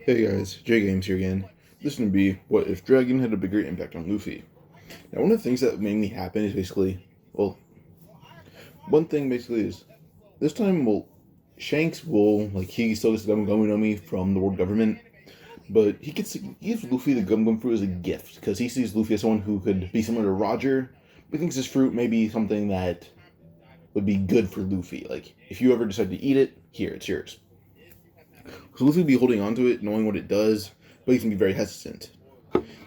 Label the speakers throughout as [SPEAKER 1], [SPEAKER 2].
[SPEAKER 1] Hey guys, J Games here again. This is gonna be what if Dragon had a bigger impact on Luffy. Now, one of the things that made me happen is basically, well, one thing basically is this time, Shanks will he still gets the Gum Gum Nami from the world government, but he gives Luffy the Gum Gum fruit as a gift because he sees Luffy as someone who could be similar to Roger. But he thinks this fruit may be something that would be good for Luffy. Like if you ever decide to eat it, here it's yours. So Luffy will be holding onto it, knowing what it does, but he can be very hesitant.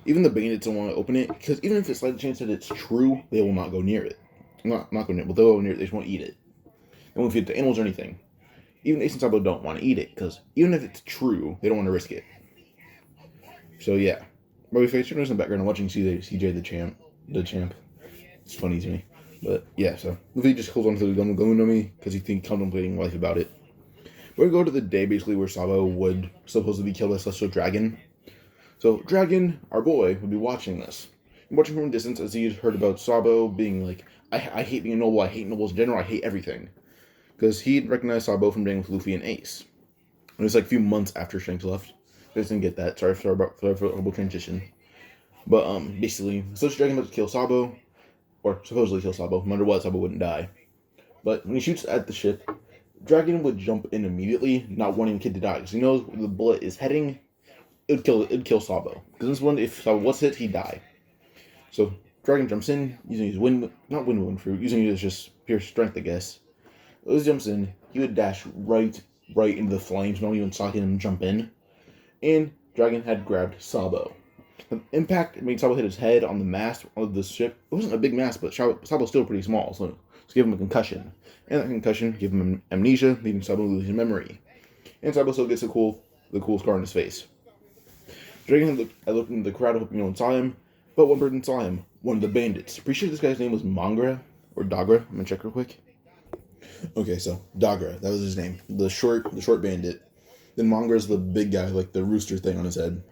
[SPEAKER 1] Even the bandits don't want to open it, because even if it's like a chance that it's true, they will not go near it. Not go near it, but they'll go near it, they just won't eat it. They won't feed it to animals or anything. Even Ace and Sabo don't want to eat it, because even if it's true, they don't want to risk it. So yeah. But if I turn in the background, I'm watching CJ the champ. It's funny to me. But yeah, so Luffy just holds on to the Gomu Nami, because he thinks contemplating life about it. We're going to go to the day basically where Sabo would supposedly kill the Celestial Dragon. So Dragon, our boy, would be watching this. Watching from a distance as he had heard about Sabo being like, I hate being noble, I hate nobles in general, I hate everything. Because he'd recognized Sabo from being with Luffy and Ace. And it was like a few months after Shanks left. I just didn't get that. Sorry for the horrible transition. But basically, Celestial Dragon about to kill Sabo, or supposedly kill Sabo. No matter what, Sabo wouldn't die. But when he shoots at the ship, Dragon would jump in immediately, not wanting Kid to die, because he knows where the bullet is heading. It'd kill Sabo. Because this one, if Sabo was hit, he'd die. So Dragon jumps in using his not wind fruit, using his just pure strength, I guess. As he jumps in, he would dash right into the flames, not even saw him jump in. And Dragon had grabbed Sabo. The impact made Sabo hit his head on the mast of the ship. It wasn't a big mast, but Sabo's still pretty small, so give him a concussion. And that concussion gave him amnesia, leaving Sabo losing memory. And Sabo still gets the cool scar on his face. Dragon looked into the crowd hoping no one saw him, but one person saw him, one of the bandits. Pretty sure this guy's name was Mangra, or Dagra. I'm gonna check real quick. Okay, so Dagra, that was his name. The short bandit. Then Mangra's the big guy, like the rooster thing on his head.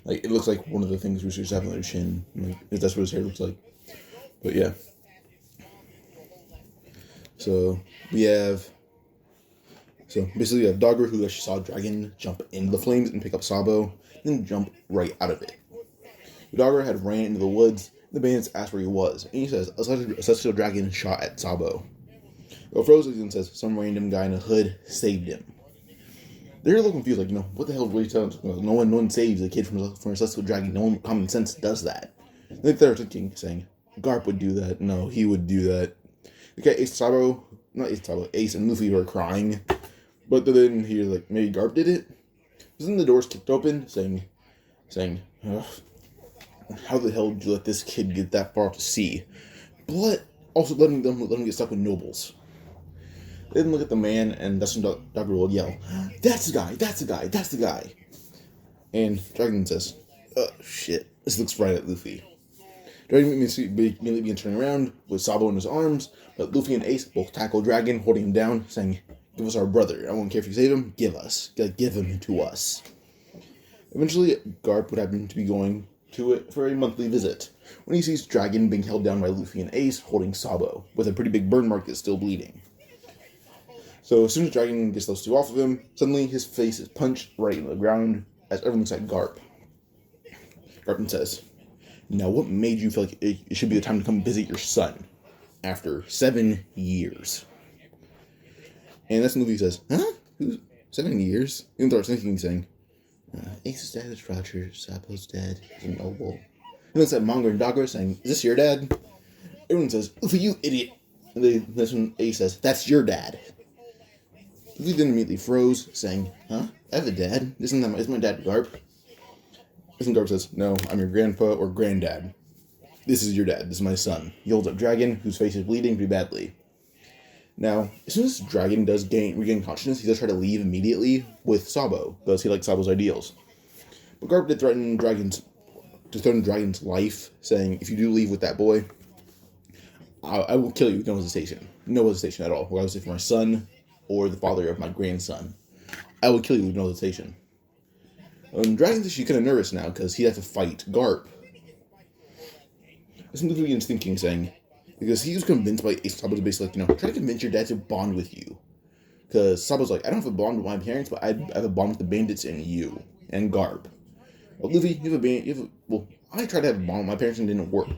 [SPEAKER 1] Like, it looks like one of the things roosters have on their chin. Like, if that's what his hair looks like. But yeah. So basically we have Dogger, who actually saw Dragon jump into the flames and pick up Sabo, then jump right out of it. Dogger had ran into the woods, and the bandits asked where he was, and he says, a celestial dragon shot at Sabo. Well, Frozen says, some random guy in a hood saved him. They're a little confused, like, what the hell really tells? No one saves a kid from a celestial dragon. No one common sense does that. I think they're thinking, saying, Garp would do that. No, he would do that. Okay, Ace and Luffy were crying, but then he was like, maybe Garp did it? But then the doors kicked open, saying, how the hell did you let this kid get that far to sea? But also letting them get stuck with nobles. They didn't look at the man, and that's when Dr. will yell, that's the guy, that's the guy, that's the guy. And Dragon says, oh shit, this looks right at Luffy. Dragon immediately begins turning around with Sabo in his arms, but Luffy and Ace both tackle Dragon, holding him down, saying, give us our brother. I won't care if you save him, give him to us. Eventually, Garp would happen to be going to it for a monthly visit, when he sees Dragon being held down by Luffy and Ace, holding Sabo, with a pretty big burn mark that's still bleeding. So as soon as Dragon gets those two off of him, suddenly his face is punched right into the ground, as everyone looks at Garp. Garp says, now what made you feel like it should be the time to come visit your son, after 7 years? And that's when Luffy says, huh? 7 years? Even though I was thinking, saying, Ace's dad is Roger, Sabo's dad is a noble. And then said Manga and Dogger saying, is this your dad? Everyone says, Luffy, you idiot. And that's when Ace says, that's your dad. Luffy then immediately froze, saying, huh? I have a dad? Isn't my dad Garp? And Garp says, no, I'm your grandpa or granddad. This is your dad, this is my son. He holds up Dragon, whose face is bleeding pretty badly. Now, as soon as Dragon does regain consciousness, he does try to leave immediately with Sabo, because he likes Sabo's ideals. But Garp did threaten Dragon's life, saying, if you do leave with that boy, I will kill you with no hesitation. No hesitation at all. Whether I was for my son or the father of my grandson. I will kill you with no hesitation. Dragon's actually kind of nervous now, because he has to fight Garp. This Luffy begins thinking, saying, because he was convinced by Ace Sabo to basically, try to convince your dad to bond with you. Because Sabo's like, I don't have a bond with my parents, but I have a bond with the bandits and you. and Garp. Well, Luffy, I tried to have a bond with my parents and it didn't work.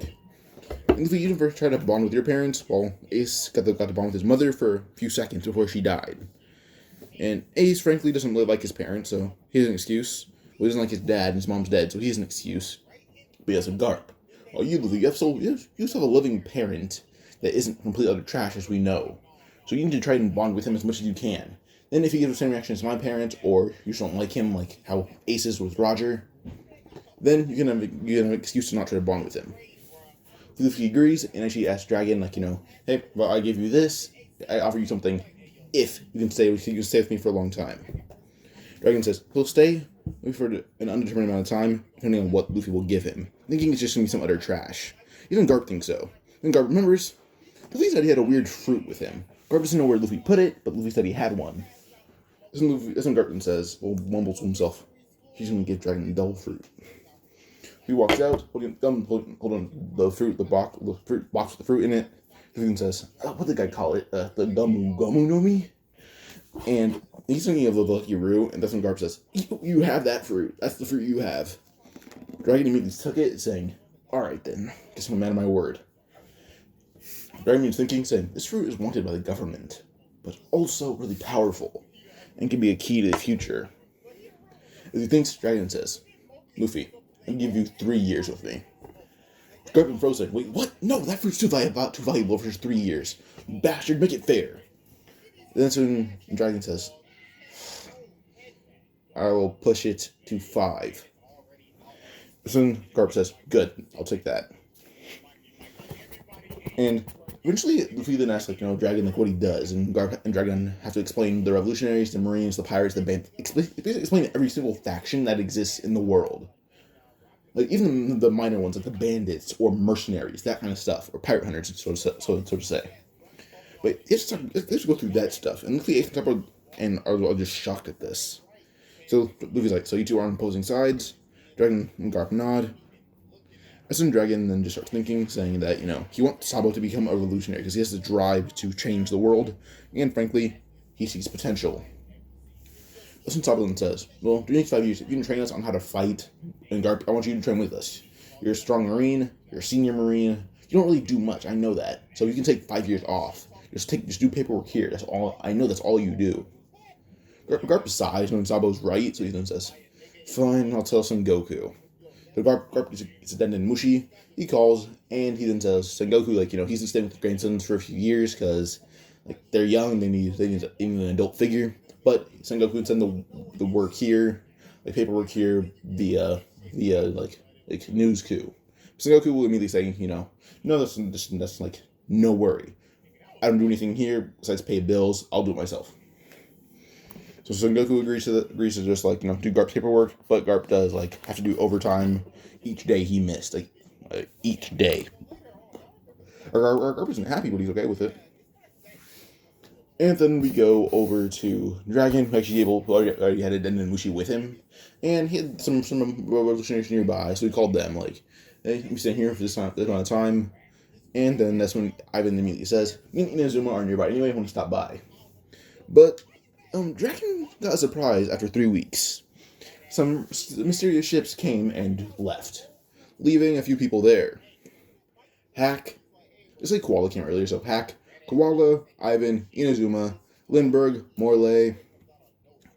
[SPEAKER 1] And Luffy, you never tried to bond with your parents? Well, Ace got to bond with his mother for a few seconds before she died. And Ace, frankly, doesn't live like his parents, so he has an excuse. Well, he doesn't like his dad, and his mom's dead, so he has an excuse. But he has a Garp. Oh, you, Luffy, you have a living parent that isn't complete utter trash, as we know. So you need to try and bond with him as much as you can. Then if he gives the same reaction as my parents, or you just don't like him, like how Ace is with Roger, then you can have an excuse to not try to bond with him. Luffy agrees, and actually asks Dragon, hey, well, I gave you this, I offer you something if you can stay with me for a long time. Dragon says he'll stay for an undetermined amount of time, depending on what Luffy will give him, thinking it's just going to be some utter trash. Even Garp thinks so. Then Garp remembers, Luffy said he had a weird fruit with him. Garp doesn't know where Luffy put it, but Luffy said he had one. That's when Garp says, mumbles to himself, he's going to give Dragon a double fruit. He walks out, holding the fruit box with the fruit in it. Luffy says, what did the guy call it? The Gomu no Mi? And he's thinking of the Lucky Roo, and that's when Garp says, you have that fruit. That's the fruit you have. Dragon immediately took it, saying, alright then, guess I'm a man of my word. Dragon is thinking, saying, this fruit is wanted by the government, but also really powerful, and can be a key to the future. As he thinks, Dragon says, Luffy, I'll give you 3 years with me. Garp and Fro said, wait, what? No, that fruit's too valuable for just 3 years. Bastard, make it fair. Then soon Dragon says, I will push it to 5. Soon Garp says, good, I'll take that. And eventually Luffy then asks, Dragon, what he does. And Garp and Dragon have to explain the Revolutionaries, the Marines, the Pirates, the Bandits. Basically explain every single faction that exists in the world. Even the minor ones, like the Bandits or Mercenaries, that kind of stuff. Or Pirate Hunters, so to say. But let's go through that stuff. And Luffy, Ace, and are just shocked at this. So Luffy's like, so you two are on opposing sides? Dragon and Garp nod. That's when Dragon then just starts thinking, saying that, he wants Sabo to become a revolutionary because he has the drive to change the world. And frankly, he sees potential. That's when Sabo then says, well, during the next 5 years, if you can train us on how to fight, and Garp, I want you to train with us. You're a strong Marine, you're a senior Marine. You don't really do much, I know that. So you can take 5 years off. Just do paperwork here. That's all. I know that's all you do. Garp decides when Sabo's right, so he then says, fine, I'll tell Son Goku. So Garp gets a den in Mushi. He calls, and he then says Son Goku, he's been staying with his grandsons for a few years, because, they're young, they need an adult figure. But Son Goku would send the work here, paperwork here, via news coup. Son Goku will immediately say, no, that's no worry. I don't do anything here besides pay bills. I'll do it myself. So Son Goku agrees to just do Garp's paperwork, but Garp does have to do overtime each day he missed, each day. Garp isn't happy, but he's okay with it. And then we go over to Dragon, who actually already had a Den and Mushi with him, and he had some revolutionaries nearby, so he called them hey, we staying here for this amount of time. And then that's when Ivan immediately says, me and Inazuma are nearby anyway, I want to stop by. But, Dragon got a surprise after 3 weeks. Some mysterious ships came and left, leaving a few people there. Hack, just like Koala came earlier, so Hack, Koala, Ivan, Inazuma, Lindbergh, Morley,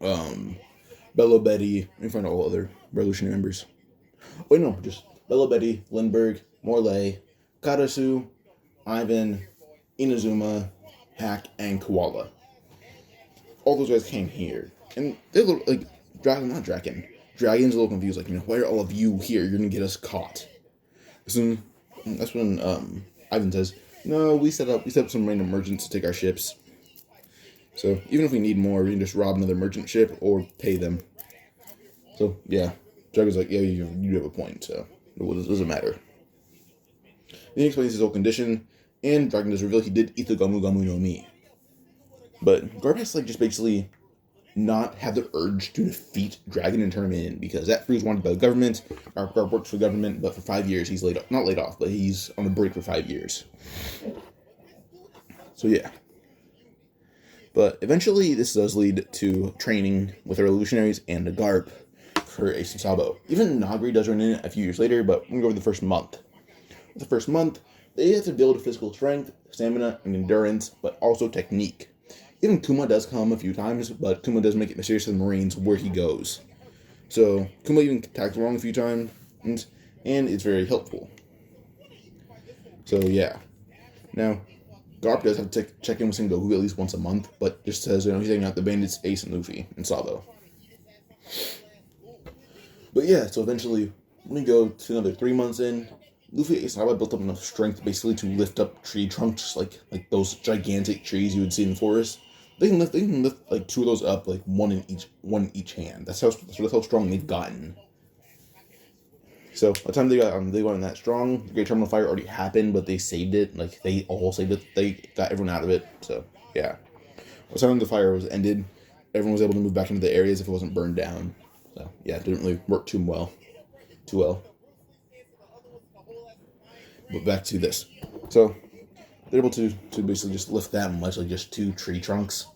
[SPEAKER 1] Bello Betty, and find all other Revolutionary members. Wait, no, just Bello Betty, Lindbergh, Morley, Karasu, Ivan, Inazuma, Hack, and Koala. All those guys came here. And they're Dragon's a little confused, why are all of you here? You're gonna get us caught. So that's when Ivan says, no, we set up some random merchants to take our ships. So even if we need more, we can just rob another merchant ship or pay them. So yeah, Dragon's yeah, you have a point, so it doesn't matter. Then he explains his whole condition, and Dragon does reveal he did eat the Gomu Gomu no Mi. But Garp has to just basically not have the urge to defeat Dragon and turn him in, because that fruit is wanted by the government. Garp works for the government, but for 5 years he's not laid off, but he's on a break for 5 years. So yeah. But eventually this does lead to training with the Revolutionaries and the Garp for Ace and Sabo. Even Nagri does run in a few years later, but we're going to go over the first month. The first month, they have to build physical strength, stamina, and endurance, but also technique. Even Kuma does come a few times, but Kuma does make it mysterious to the Marines where he goes. So Kuma even tags along a few times, and it's very helpful. So yeah. Now, Garp does have to check in with Sengoku at least once a month, but just says, he's hanging out the Bandits, Ace, and Luffy, and Sabo. But yeah, so eventually, when we go to another 3 months in, Luffy, Ace, and Sabo built up enough strength basically to lift up tree trunks, like those gigantic trees you would see in the forest. They can lift like 2 of those up, like one in each hand. That's how strong they've gotten. So by the time they got that strong, the Great Terminal Fire already happened, but they saved it. Like they all saved it. They got everyone out of it. So yeah. By the time the fire was ended, everyone was able to move back into the areas if it wasn't burned down. So yeah, it didn't really work too well. But back to this. So they're able to basically just lift that much, like just 2 tree trunks.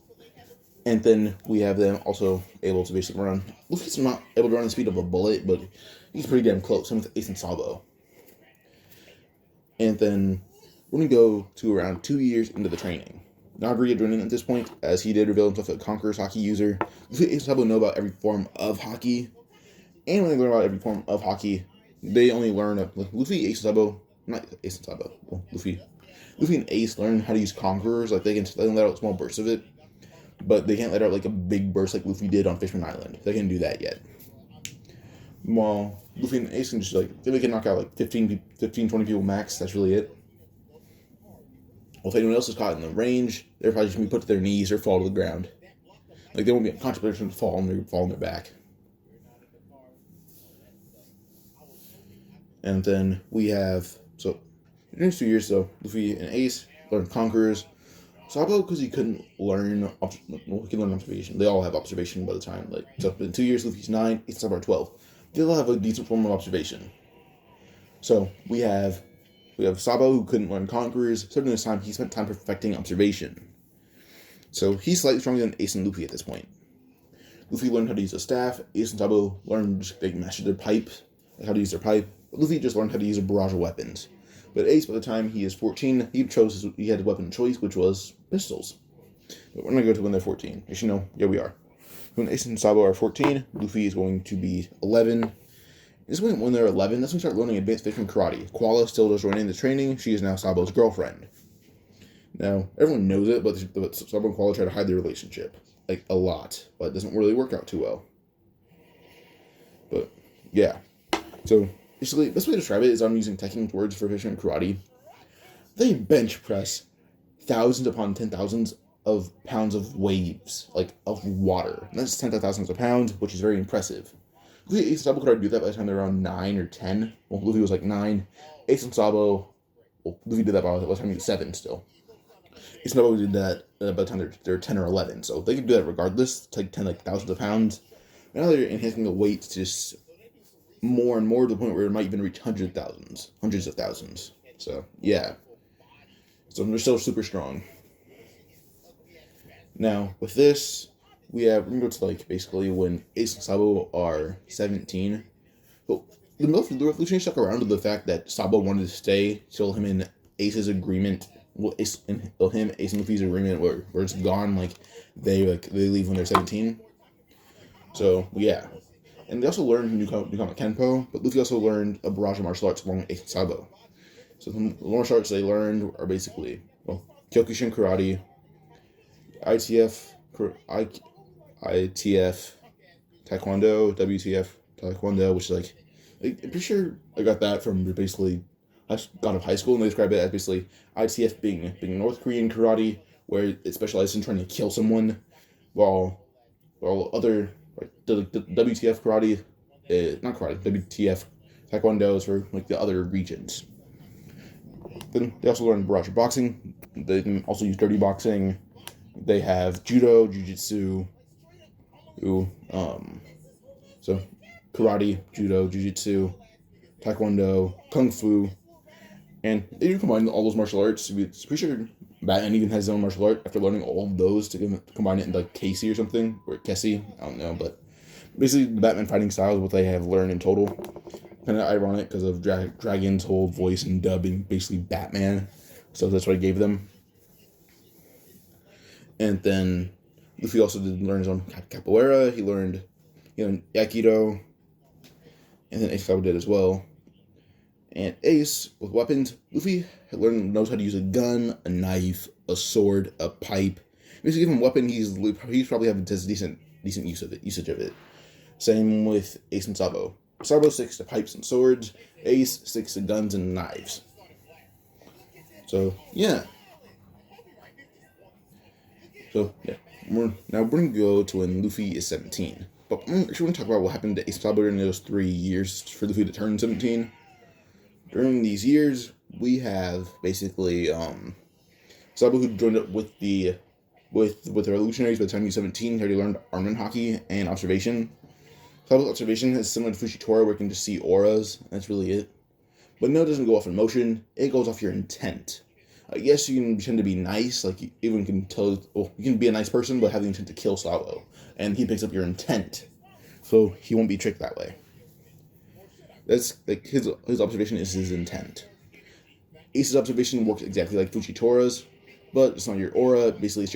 [SPEAKER 1] And then we have them also able to basically run. Luffy's not able to run the speed of a bullet, but he's pretty damn close. Same with Ace and Sabo. And then we're going to go to around 2 years into the training. Nagri had joined in at this point, as he did reveal himself as a Conqueror's Haki user. Luffy and Ace and Sabo know about every form of Haki. And when they learn about every form of Haki, they only learn Luffy, Ace and Sabo, not Ace and Sabo, well, Luffy and Ace learn how to use Conquerors. Like they can let out small bursts of it. But they can't let out like a big burst like Luffy did on Fishman Island. They can't do that yet. While Luffy and Ace can just they can knock out like 15, 20 people max. That's really it. Well, if anyone else is caught in the range, they're probably just going to be put to their knees or fall to the ground. Like they won't be in contemplation to fall on their back. And then we have, so in the next 2 years though, Luffy and Ace learn Conquerors. Sabo, because he couldn't learn, he can learn observation. They all have observation by the time, so in 2 years, Luffy's 9, Ace and Sabo are 12. They all have a decent form of observation. So, we have Sabo, who couldn't learn Conquerors. So during this time, he spent time perfecting observation. So, he's slightly stronger than Ace and Luffy at this point. Luffy learned how to use a staff. Ace and Sabo learned, they mastered their pipe, how to use their pipe. But Luffy just learned how to use a barrage of weapons. But Ace, by the time he is 14, he had a weapon of choice, which was pistols. But we're going to go to when they're 14. As you know, yeah, we are. When Ace and Sabo are 14, Luffy is going to be 11. This when they're 11, that's when we start learning advanced fisherman karate. Koala still does join in the training. She is now Sabo's girlfriend. Now, everyone knows it, but Sabo and Koala try to hide their relationship. Like, a lot. But it doesn't really work out too well. But, yeah. So, basically, the best way to describe it is I'm using technical words for fisherman karate. They bench press thousands upon 10,000s of pounds of waves, of water. And that's 10,000 of pounds, which is very impressive. Luffy and Ace and Sabo could already do that by the time they're around 9 or 10. Well, Luffy was 9. Ace and Sabo, Luffy did that by the time he was 7 still. Ace and Sabo did that by the time they're 10 or 11. So they could do that regardless, take 10,000s of pounds. And now they're enhancing the weight to just more and more to the point where it might even reach hundreds of thousands. So, yeah. So they're still super strong. Now, with this, we're going to go to, basically when Ace and Sabo are 17. But the Revolutionaries stuck around to the fact that Sabo wanted to stay till him and Ace's agreement, Ace and Luffy's agreement where it's gone, they leave when they're 17. So, yeah. And they also learned Newcomer Kenpo, but Luffy also learned a barrage of martial arts along with Ace and Sabo. So the martial arts they learned are basically, Kyokushin Karate, ITF, Taekwondo, WTF, Taekwondo, which is I'm pretty sure I got that from basically, I got out of high school, and they describe it as basically ITF being North Korean karate, where it specializes in trying to kill someone, while other, the WTF karate, not karate, WTF Taekwondo is for, the other regions. Then they also learn barrage boxing. They can also use dirty boxing. They have judo, jiu-jitsu, so karate, judo, jiu-jitsu, taekwondo, kung fu, and they do combine all those martial arts. I'm pretty sure Batman even has his own martial art after learning all of those to combine it into Casey or something, or Kessie, I don't know, but Basically, the Batman fighting style is what they have learned in total. Kind of ironic because of Dragon's whole voice and dubbing, basically Batman. So that's what I gave them. And then Luffy also did learn his own capoeira. He learned, Aikido. And then Ace Sabo did as well. And Ace, with weapons, Luffy knows how to use a gun, a knife, a sword, a pipe. Basically, give him a weapon, he's probably have decent usage of it. Same with Ace and Sabo. Sabo sticks to pipes and swords. Ace sticks to guns and knives. So yeah. Now we're gonna go to when Luffy is 17. But I actually want to talk about what happened to Ace and Sabo during those 3 years for Luffy to turn 17. During these years, we have basically Sabo, who joined up with the Revolutionaries by the time he was 17. He already learned armament Haki and observation. Sabo's observation is similar to Fujitora, where you can just see auras. That's really it. But no, it doesn't go off emotion. It goes off your intent. Yes, you can pretend to be nice, like you even can tell. Well, you can be a nice person, but have the intent to kill Sabo, and he picks up your intent, so he won't be tricked that way. That's like his observation is his intent. Ace's observation works exactly like Fujitora's, but it's not your aura. Basically, it's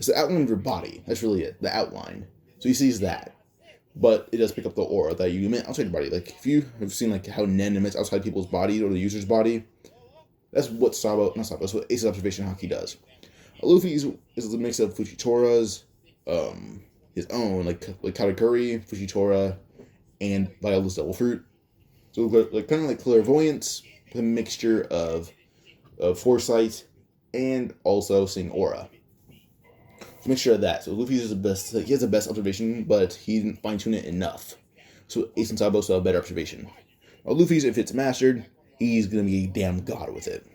[SPEAKER 1] the outline of your body. That's really it, the outline. So he sees that, but it does pick up the aura that you emit outside your body. Like if you have seen like how Nen emits outside people's bodies or the user's body, that's what that's what Ace's observation Haki does. Luffy's is a mix of Fujitora's, his own like Katakuri, Fujitora, and Viola's Devil Fruit. So like kind of like clairvoyance, a mixture of foresight and also seeing aura. It's a mixture of that. So Luffy is the best. He has the best observation, but he didn't fine tune it enough. So Ace and Sabo still have better observation. While Luffy's, if it's mastered, he's gonna be a damn god with it.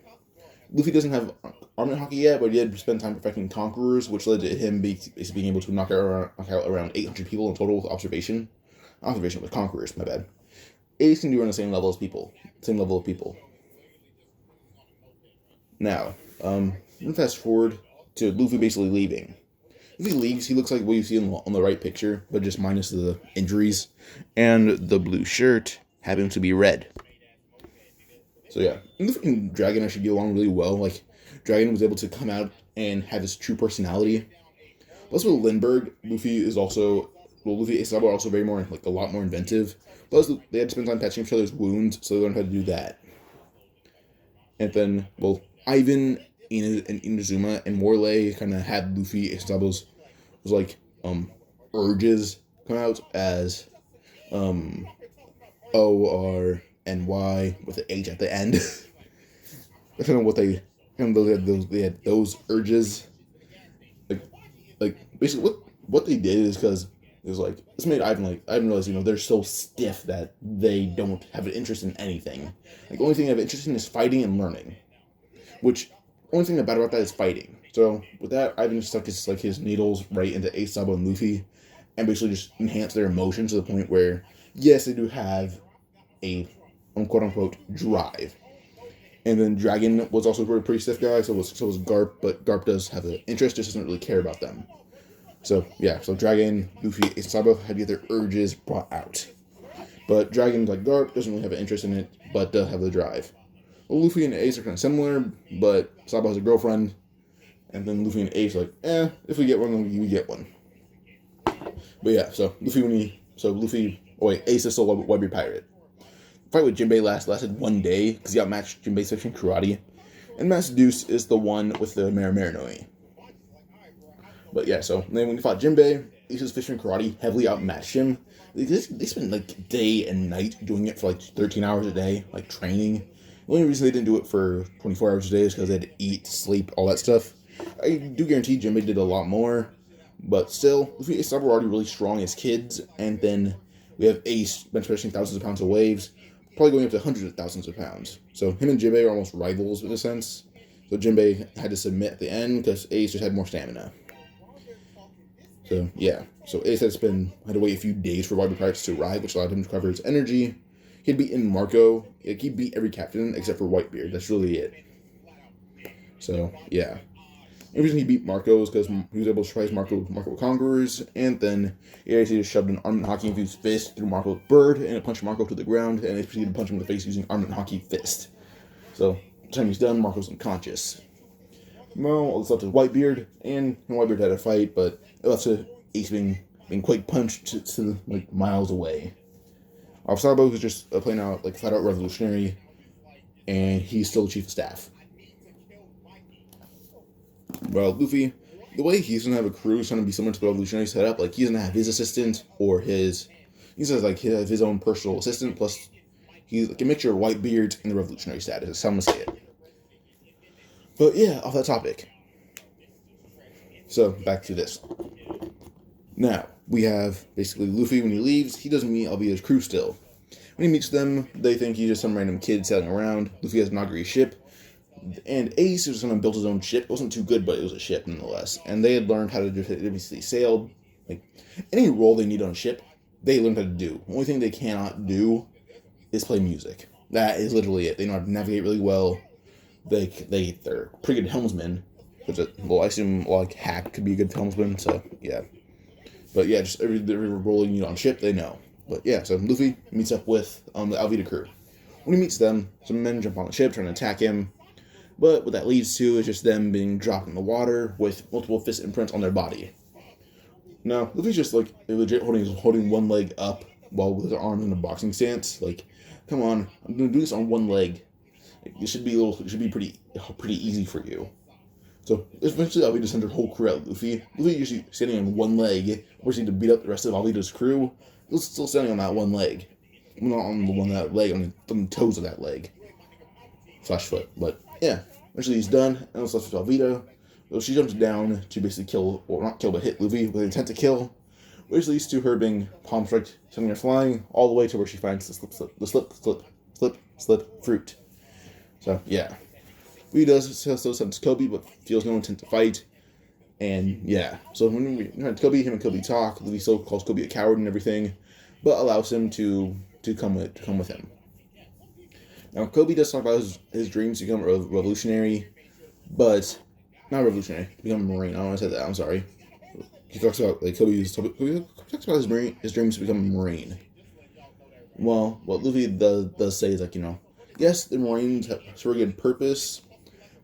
[SPEAKER 1] Luffy doesn't have armament Haki yet, but he did spend time perfecting Conquerors, which led to him basically being able to knock out around 800 people in total with observation. Observation with Conquerors, my bad. Ace can do on the same level of people. Now, I'm gonna fast forward to Luffy basically leaving. Luffy leaves, he looks like what you see on the right picture, but just minus the injuries. And the blue shirt happens to be red. So yeah, Luffy and Dragon actually get along really well. Like, Dragon was able to come out and have his true personality. Plus with Lindbergh, Luffy and Sabo are also a lot more inventive. Plus, they had to spend time patching each other's wounds, so they learned how to do that. And then, Ivan, and Inazuma, and Morley kind of had Luffy and Sabo's urges come out as ORNY with the H at the end. That's kind of what they had those urges. Like basically what they did is because it was like this made Ivan realize they're so stiff that they don't have an interest in anything. Like the only thing they have interest in is fighting and learning. Which only thing bad about that is fighting. So with that, Ivan stuck his needles right into Ace, Sabo, and Luffy, and basically just enhanced their emotions to the point where yes, they do have a quote unquote drive. And then Dragon was also a pretty stiff guy, so was Garp, but Garp does have an interest, just doesn't really care about them. So yeah, so Dragon, Luffy, Ace, and Sabo had to get their urges brought out. But Dragon, like Garp, doesn't really have an interest in it, but does have the drive. Well, Luffy and Ace are kind of similar, but Sabo has a girlfriend, and then Luffy and Ace are like, if we get one, then we get one. But yeah, so Ace is still a Whitebeard pirate. The fight with Jinbei lasted 1 day, because he outmatched Jinbei's fishing karate, and Master Deuce is the one with the Marinoi. But yeah, so then when he fought Jinbei, Ace's fishing karate heavily outmatched him. They spent day and night doing it for 13 hours a day, training. The only reason they didn't do it for 24 hours a day is because they had to eat, sleep, all that stuff. I do guarantee Jinbei did a lot more, but still, Luffy and Ace were already really strong as kids, and then we have Ace bench pressing thousands of pounds of waves, probably going up to hundreds of thousands of pounds. So him and Jinbei are almost rivals in a sense. So Jinbei had to submit at the end because Ace just had more stamina. So yeah, so Ace had to wait a few days for Whitebeard Pirates to arrive, which allowed him to recover his energy. He'd beaten Marco. He beat every captain except for Whitebeard. That's really it. So yeah, The reason he beat Marco is because he was able to surprise Marco with Conquerors, and then he actually just shoved an arm and Haki infused fist through Marco's bird, and it punched Marco to the ground, and they proceeded to punch him in the face using arm and Haki fist. So, by the time he's done, Marco's unconscious. Well, all that's left is Whitebeard, and Whitebeard had a fight, but it left to Ace being quite punched to like miles away. Sabo was just playing out like flat out revolutionary, and he's still the chief of staff. Well, Luffy, the way he doesn't have a crew is trying to be similar to the revolutionary setup. Like, he doesn't have his assistant or his... He says, like, he has his own personal assistant, plus he's like a mixture of Whitebeard and the revolutionary status. That's how I'm going to say it. But yeah, off that topic. So, back to this. Now, we have basically Luffy. When he leaves, he doesn't meet Alvida's crew still. When he meets them, they think he's just some random kid sailing around. Luffy has inaugurated ship. And Ace was going to build his own ship. It wasn't too good, but it was a ship nonetheless. And they had learned how to just basically sail. Like, any role they need on a ship, they learned how to do. The only thing they cannot do is play music. That is literally it. They know how to navigate really well. They're pretty good helmsmen. Well, I assume like Hack could be a good helmsman. So yeah, but yeah, just every role you need on ship, they know. But yeah, so Luffy meets up with the Alvida crew. When he meets them, some men jump on the ship trying to attack him. But what that leads to is just them being dropped in the water with multiple fist imprints on their body. Now, Luffy's just like legit holding one leg up while with his arm in a boxing stance. Like, come on, I'm gonna do this on one leg. It should be pretty easy for you. So eventually, Alvida sends her whole crew out. Luffy usually standing on one leg, forcing to beat up the rest of Alvida's crew. He's still standing on that one leg. Not on the one that leg, on the toes of that leg. / foot, but yeah. Eventually he's done, and it's left with Alvida. So she jumps down to basically kill, or not kill, but hit Luffy with the intent to kill, which leads to her being palm struck, sending her flying all the way to where she finds the slip fruit. So yeah, Luffy does still sends Koby, but feels no intent to fight. And yeah, so when we him and Koby talk, Luffy still calls Koby a coward and everything, but allows him to come with him. Now, Koby does talk about his dreams to become a revolutionary, but not revolutionary, to become a marine. I don't know why I said that. I'm sorry. He talks about like Koby talks about his dreams to become a marine. Well, what Luffy does say is like, yes, the marines have a very good purpose,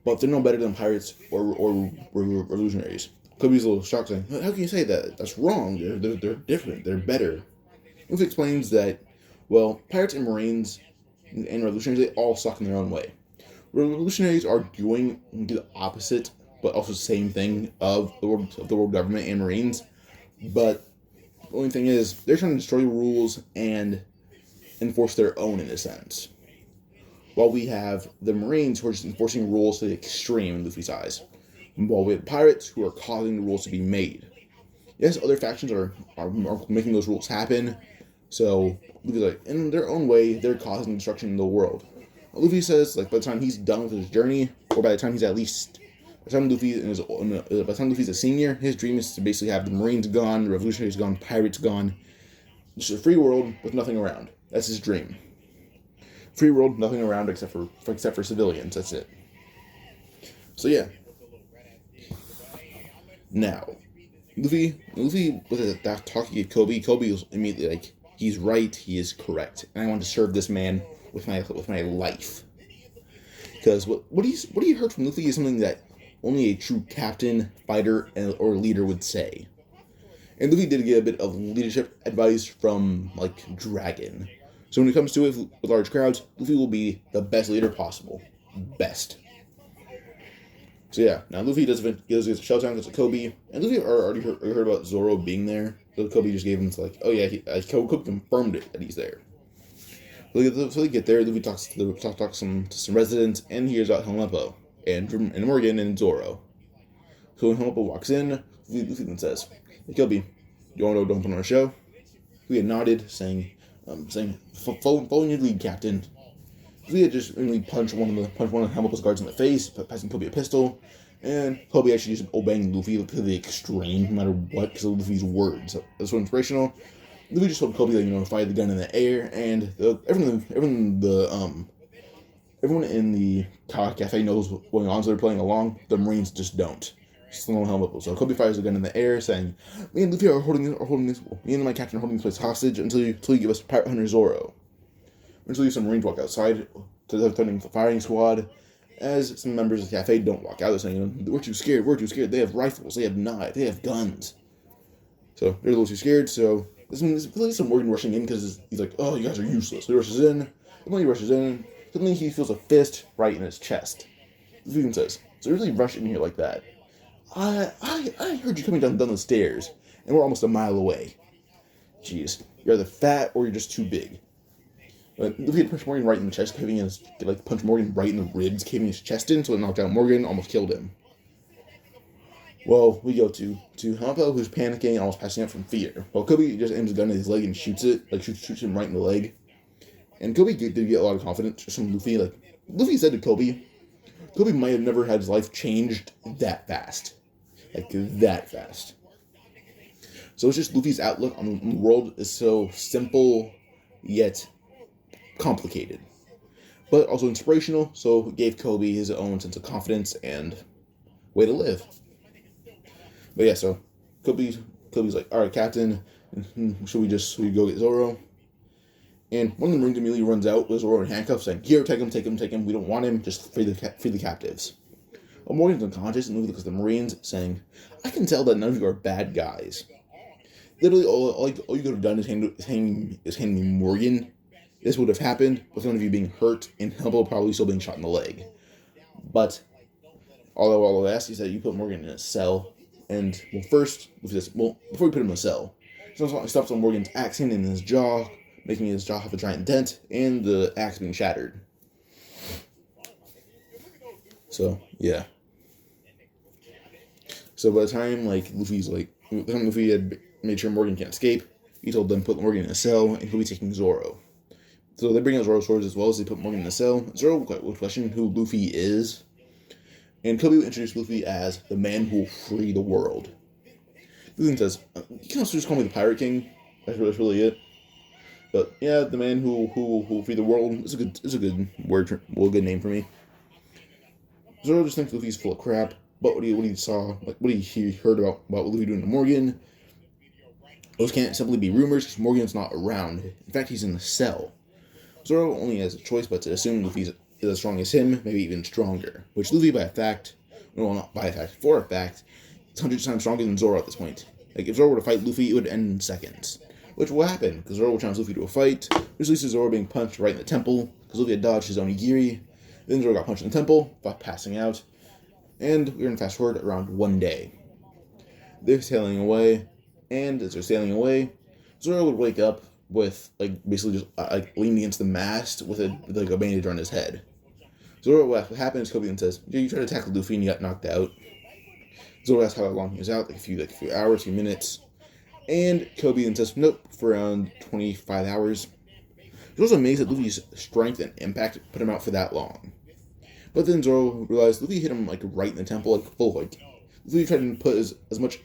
[SPEAKER 1] but they're no better than pirates or revolutionaries. Koby's a little shocked, saying, "How can you say that? That's wrong. They're different. They're better." Luffy explains that, well, pirates and marines and revolutionaries, they all suck in their own way. Revolutionaries are doing the opposite, but also the same thing of the world government and marines. But the only thing is, they're trying to destroy rules and enforce their own in a sense. While we have the marines who are just enforcing rules to the extreme in Luffy's eyes. While we have pirates who are causing the rules to be made. Yes, other factions are making those rules happen. So, Luffy's like, in their own way, they're causing destruction in the world. Luffy says, like, by the time he's done with his journey, or by the time Luffy's a senior, his dream is to basically have the Marines gone, the Revolutionaries gone, pirates gone. Just a free world with nothing around. That's his dream. Free world, nothing around except for civilians. That's it. So yeah. Now, Luffy with that talk he gave Koby was immediately like, he's right, he is correct, and I want to serve this man with my life. Because what he heard from Luffy is something that only a true captain, fighter, or leader would say. And Luffy did get a bit of leadership advice from like Dragon. So when it comes to it with large crowds, Luffy will be the best leader possible. Best. So yeah, now Luffy goes a showdown against Koby, and Luffy already heard about Zoro being there. So Koby just gave him like, oh yeah, Koby confirmed it that he's there. So they get there. Luffy talks to some residents, and hears about Helmeppo and Morgan and Zoro. So when Helmeppo walks in, Luffy then says, "Hey Koby, you want to don't put on a show?" Luffy had nodded, saying, "Follow your lead, Captain." Luffy had just really punched one of Helmeppo's guards in the face, passing Koby a pistol, and Koby actually just obeying Luffy to the extreme, no matter what, because of Luffy's words. So that's so inspirational. Luffy just told Koby that, fire the gun in the air, and everyone in the cafe knows what's going on, so they're playing along. The Marines just don't. slow helmet. So Koby fires a gun in the air, saying, "Me and Luffy are holding this. Me and my captain are holding this place hostage until you give us Pirate Hunter Zoro." Eventually, some Marines walk outside to the threatening firing squad. As some members of the cafe don't walk out, they're saying, "We're too scared. We're too scared. They have rifles. They have knives. They have guns." So they're a little too scared. So there's really some Morgan rushing in because he's like, "Oh, you guys are useless." So he rushes in. And when he rushes in, suddenly he feels a fist right in his chest. Luffy says, "So you really rush in here like that? I heard you coming down the stairs, and we're almost a mile away. Jeez, you're either fat or you're just too big." But Luffy had punched Morgan right in the chest, punched Morgan right in the ribs, caving his chest in, so it knocked out Morgan, almost killed him. Well, we go to Hampo, who's panicking and almost passing out from fear. Well, Koby just aims a gun at his leg and shoots him right in the leg. And Koby did get a lot of confidence from Luffy. Luffy said to Koby might have never had his life changed that fast. That fast. So it's just Luffy's outlook on the world is so simple, yet complicated. But also inspirational, so it gave Koby his own sense of confidence and way to live. But yeah, so Koby's like, "Alright, Captain, should we go get Zoro?" And one of the Marines immediately runs out with Zoro in handcuffs, saying, "Here, take him, we don't want him, just free the captives." Well, Morgan's unconscious, and Luffy looks at the Marines, saying, "I can tell that none of you are bad guys. Literally, all you could have done is hand me Morgan. This would have happened with none of you being hurt, and Humble probably still being shot in the leg. But all I ask is that you put Morgan in a cell, and, well, first, before we put him in a cell, he stops on Morgan's axe hand in his jaw, making his jaw have a giant dent, and the axe being shattered." So, yeah. So by the time, Luffy had made sure Morgan can't escape, he told them to put Morgan in a cell, and he'll be taking Zoro. So they bring out Zoro's swords as well as they put Morgan in a cell. Zoro will question who Luffy is, and Koby will introduce Luffy as the man who will free the world. Luffy says, "You can also just call me the Pirate King. That's really it. But yeah, the man who will free the world is a good word, good name for me." Zoro just thinks Luffy's full of crap. But what he heard about what Luffy doing to Morgan, those can't simply be rumors because Morgan's not around. In fact, he's in the cell. Zoro only has a choice but to assume Luffy is as strong as him, maybe even stronger. Which Luffy, for a fact, is 100 times stronger than Zoro at this point. If Zoro were to fight Luffy, it would end in seconds. Which will happen, because Zoro will challenge Luffy to a fight, which leads to Zoro being punched right in the temple, because Luffy had dodged his onigiri. Then Zoro got punched in the temple, passing out. And we're going to fast forward around one day. They're sailing away, and as they're sailing away, Zoro would wake up with, basically just, leaning against the mast with a bandage around his head. Zoro, what happens, Koby says, "You tried to tackle Luffy and you got knocked out." Zoro asks how long he was out, a few hours, a few minutes. And Koby says, "Nope, for around 25 hours. Zoro's amazed that Luffy's strength and impact put him out for that long. But then Zoro realized Luffy hit him right in the temple, Luffy tried to put as much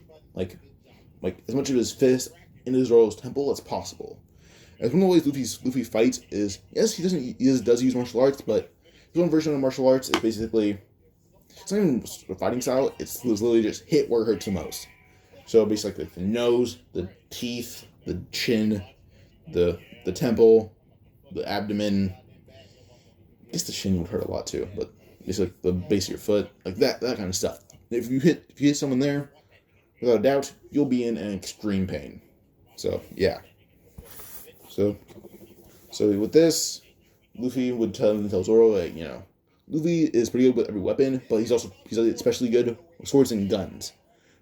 [SPEAKER 1] of his fist into Zoro's temple as possible. As one of the ways Luffy fights is, yes, he does use martial arts, but his own version of martial arts is basically, it's not even a fighting style, it's literally just hit where it hurts the most. So basically the nose, the teeth, the chin, the temple, the abdomen. I guess the shin would hurt a lot too, but basically the base of your foot, that kind of stuff. If you hit someone there, without a doubt, you'll be in an extreme pain. So yeah. So with this, Luffy would tell Zoro Luffy is pretty good with every weapon, but he's especially good with swords and guns.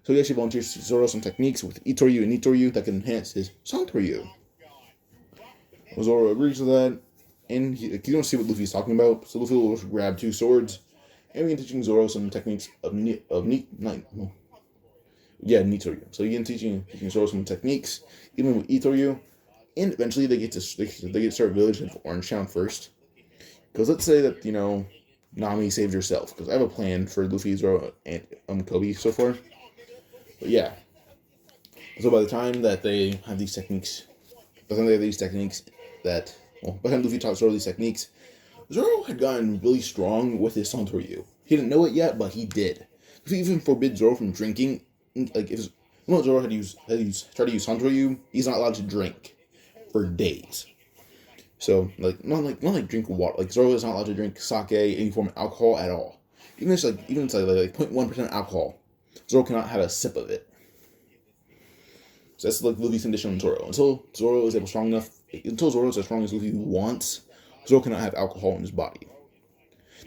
[SPEAKER 1] So he actually volunteers to Zoro some techniques with Itoryu and Nitoryu that can enhance his Santoryu. Well, Zoro agrees to that, and you don't see what Luffy's talking about, so Luffy will grab two swords, and begin teaching Zoro some techniques of Nitoryu. So he begins teaching Zoro some techniques, even with Itoryu, and eventually they get to start village in Orange Town first. Because let's say that, Nami saved herself, because I have a plan for Luffy, Zoro, and Koby so far. But yeah. So by the time that they have these techniques, by the time Luffy taught Zoro these techniques, Zoro had gotten really strong with his Santoryu. He didn't know it yet, but he did. Luffy even forbids Zoro from drinking. Like if Zoro try to use Sanji, he's not allowed to drink for days. So not like drink water. Like Zoro is not allowed to drink sake, any form of alcohol at all. Even if it's like 0.1% alcohol, Zoro cannot have a sip of it. So that's like Luffy's condition on Zoro. Until Zoro is strong enough, until Zoro is as strong as Luffy wants, Zoro cannot have alcohol in his body.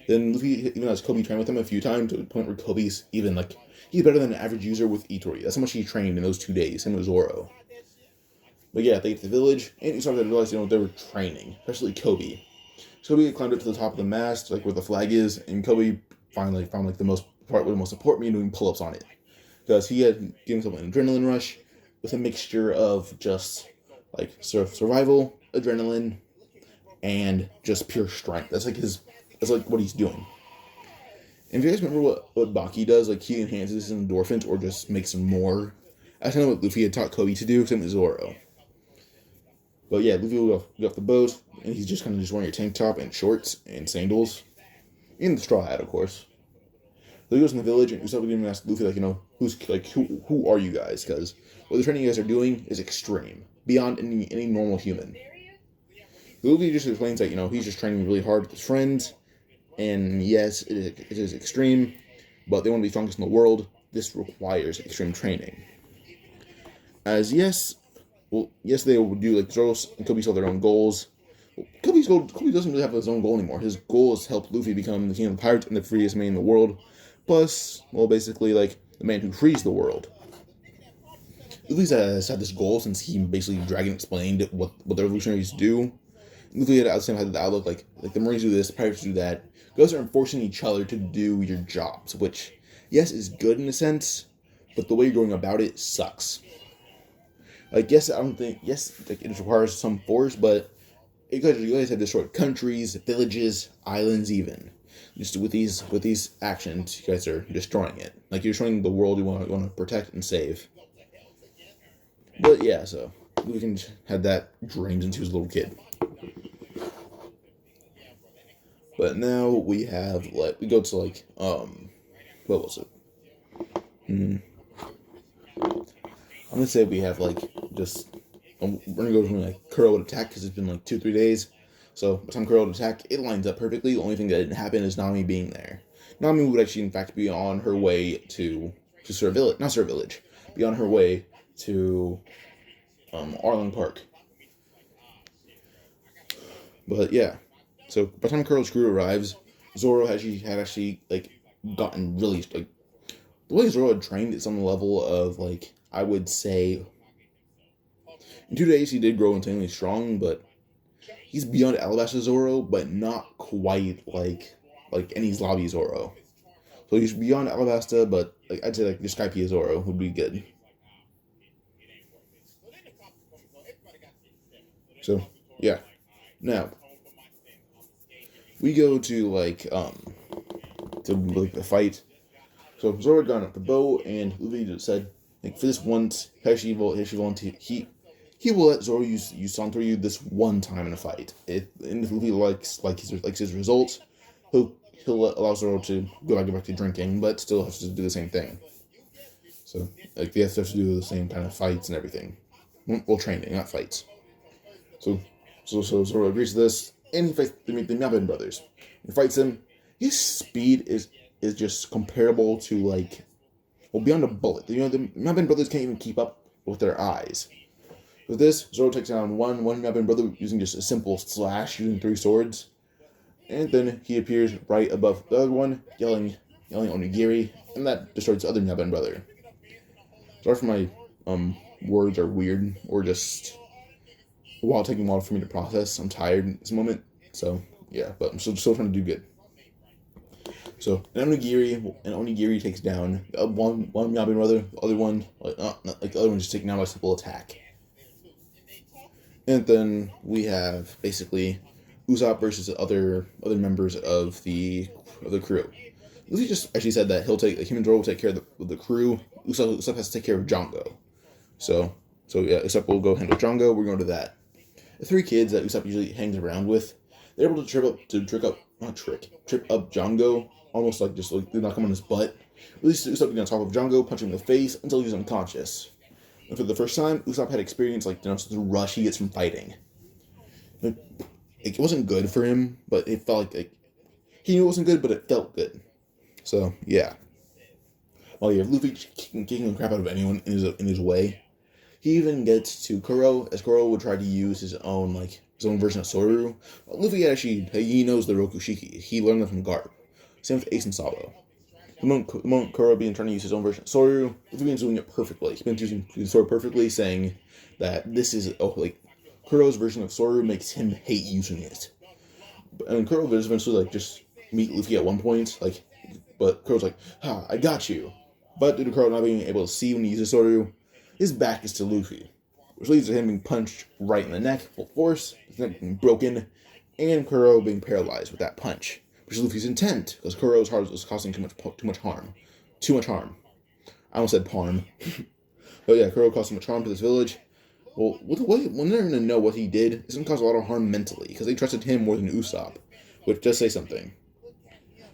[SPEAKER 1] Then Luffy even has Koby train with him a few times to the point where Koby's even like he's better than an average user with Itori. That's how much he trained in those 2 days. Him with Zoro. But yeah, they get to the village, and you start to realize, they were training, especially Koby. So Koby climbed up to the top of the mast, like where the flag is, and Koby finally found like the most part where the most support me doing pull-ups on it. Because he had given himself an adrenaline rush with a mixture of just like survival, adrenaline, and just pure strength. That's like what he's doing. And if you guys remember what Buggy does, like he enhances his endorphins or just makes them more. That's kind of what Luffy had taught Koby to do, same with Zoro. But yeah, Luffy will go off the boat, and he's just kind of just wearing a tank top and shorts and sandals. And the straw hat, of course. So he goes in the village, and Usopp even asks Luffy, who are you guys? Because what the training you guys are doing is extreme, beyond any normal human. Luffy just explains that, he's just training really hard with his friends, and yes, it is extreme, but they want to be strongest in the world. This requires extreme training. Yes, they will do, like, Zoro and Koby still have their own goals. Koby doesn't really have his own goal anymore. His goal is to help Luffy become the king of the pirates and the freest man in the world. Plus, well, basically, like, the man who frees the world. Luffy has had this goal since he basically Dragon explained what the Revolutionaries do. Luffy had the outlook, like the Marines do this, the pirates do that. You guys are enforcing each other to do your jobs, which, yes, is good in a sense, but the way you're going about it sucks. Like, yes, it requires some force, but you guys have destroyed countries, villages, islands, even. Just with these actions, you guys are destroying it. Like, you're destroying the world you want to protect and save. But yeah, so Luffy had that dream since he was a little kid. But now we have we go to what was it? I'm gonna say we have we're gonna go from Kuro would attack because it's been 2-3 days. So by the time Kuro would attack, it lines up perfectly. The only thing that didn't happen is Nami being there. Nami would actually, in fact, be on her way to Village, be on her way to Arlong Park. But yeah, so by the time Kuro's crew arrives, Zoro had actually gotten really the way Zoro had trained at some level of I would say in 2 days he did grow insanely strong, but he's beyond Alabasta Zoro, but not quite like Enies Lobby Zoro. So he's beyond Alabasta, but I'd say the Skypiea Zoro would be good. So yeah, now we go to the fight. So Zoro had gone up the boat, and Luffy just said, for this once, he will let Zoro use Santoryu this one time in a fight. And if Luffy likes his results, he'll allow Zoro to go back to drinking, but still has to do the same thing. So they have to do the same kind of fights and everything. Well, training, not fights. So Zoro agrees to this, and he fights the Mihawk brothers. He fights them. His speed is just comparable to beyond a bullet. The Mihawk brothers can't even keep up with their eyes. With this, Zoro takes down one Mihawk brother using just a simple slash, using 3 swords, and then he appears right above the other one, yelling Onigiri, and that destroys the other Mihawk brother. Sorry for my words are weird or just taking a while for me to process. I'm tired at this moment, so yeah, but I'm still trying to do good. So an Onigiri takes down one Mihawk brother, the other one the other one just taken down by a simple attack. And then we have basically Usopp versus other members of the crew. Luffy just actually said that him and Zoro will take care of the crew. Usopp has to take care of Django. So yeah, Usopp will go handle Django. We're going to that. The 3 kids that Usopp usually hangs around with, they're able to trip up Django, almost just knock him on his butt Released Usopp on top of Django, punching him in the face until he was unconscious. And for the first time, Usopp had experienced the rush he gets from fighting. It wasn't good for him, but it felt like he knew it wasn't good, but it felt good. So yeah. While you have Luffy kicking the crap out of anyone in his way, he even gets to Kuro, as Kuro would try to use his own version of Zoro. Luffy he knows the Rokushiki. He learned them from Garp. Same with Ace and Sabo. The moment Kuro being trying to use his own version of Zoro, Luffy been doing it perfectly. He's been using Zoro perfectly, saying that this is Kuro's version of Zoro makes him hate using it. And Kuro does eventually just meet Luffy at one point, but Kuro's like, I got you. But due to Kuro not being able to see when he uses Zoro, his back is to Luffy, which leads to him being punched right in the neck, full force, his neck being broken, and Kuro being paralyzed with that punch, which is Luffy's intent, because Kuro's heart was causing too much harm. Too much harm. I almost said parm. But yeah, Kuro caused too much harm to this village. Well, we're never going to know what he did. It's going to cause a lot of harm mentally, because they trusted him more than Usopp, which does say something.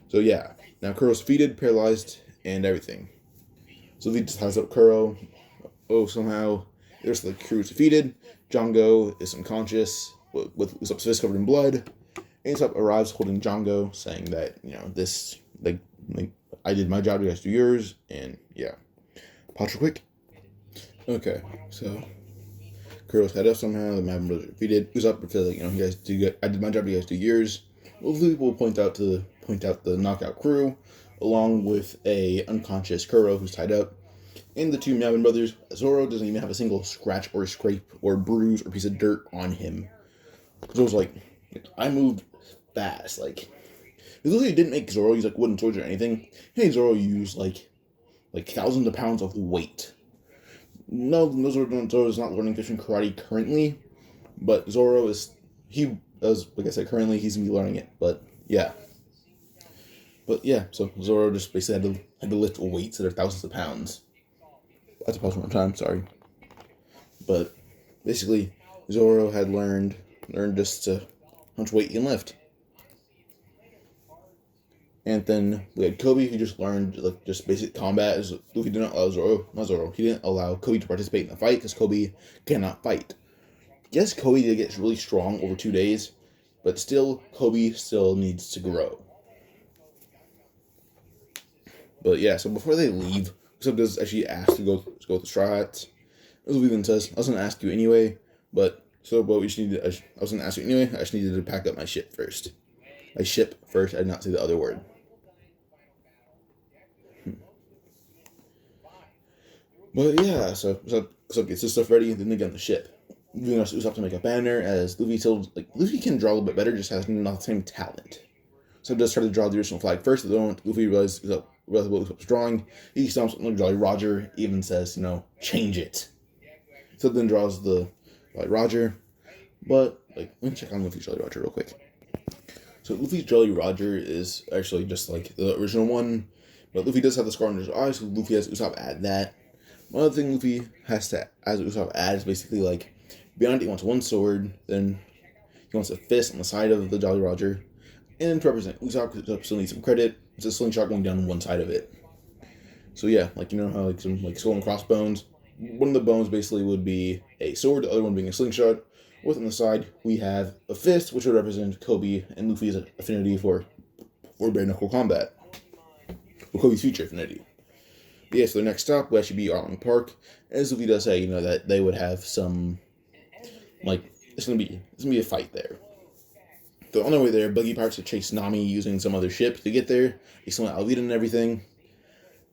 [SPEAKER 1] So yeah, now Kuro's defeated, paralyzed, and everything. So Luffy just ties up Kuro. Somehow, the rest of the crew is defeated. Django is unconscious, with Usopp's fist covered in blood. And Usopp arrives holding Django, saying that, I did my job, you guys do yours, and yeah. Pause real quick. Okay, so Kuro's head up somehow, the Mavin brothers are defeated. Usopp feels like, you guys do good. I did my job, you guys do yours. Luffy will point out the knockout crew, along with a unconscious Kuro who's tied up, and the two Mavin brothers. Zoro doesn't even have a single scratch or scrape or bruise or piece of dirt on him. Zoro's like, I moved fast. Luffy didn't make Zoro use wooden swords or anything. Hey, Zoro used thousands of pounds of weight. No, Zoro's not learning fishing karate currently, but Zoro is, like I said, currently he's going to be learning it, but yeah. So Zoro just basically had to lift weights that are thousands of pounds. I have to pause one more time, sorry. But basically, Zoro had learned just to how much weight he can lift. And then we had Koby, who just learned just basic combat. As Luffy did not allow he didn't allow Koby to participate in the fight because Koby cannot fight. Yes, Koby did get really strong over 2 days, but still, Koby still needs to grow. But yeah, so before they leave, Usopp does actually ask to go with the Straw Hats. Luffy then says, I was going to ask you anyway, but I was going to ask you anyway, I just needed to pack up my ship first. I did not say the other word. But yeah, so Usopp gets his stuff ready, then they get on the ship. Luffy asks Usopp to make a banner, as Luffy told, Luffy can draw a little bit better, just has not the same talent. So does try to draw the original flag first, but the moment Luffy realizes what Usopp's drawing, he stomps on Jolly Roger, even says, change it. So then draws the Jolly Roger, but, let me check on Luffy's Jolly Roger real quick. So Luffy's Jolly Roger is actually just the original one, but Luffy does have the scar under his eye, so Luffy has Usopp add that. One other thing Luffy has to, as Usopp add, is basically beyond he wants one sword, then he wants a fist on the side of the Jolly Roger, and to represent Usopp, because Usopp still needs some credit, it's a slingshot going down one side of it. So yeah, how some skull and crossbones, one of the bones basically would be a sword, the other one being a slingshot. With on the side, we have a fist, which would represent Koby and Luffy's affinity for bare knuckle combat, or Koby's future affinity. But yeah, so the next stop will actually be Arlong Park, as Luffy does say, that they would have some, it's gonna be a fight there. So on their way there, Buggy pirates had chased Nami using some other ship to get there. They still had Alvida and everything.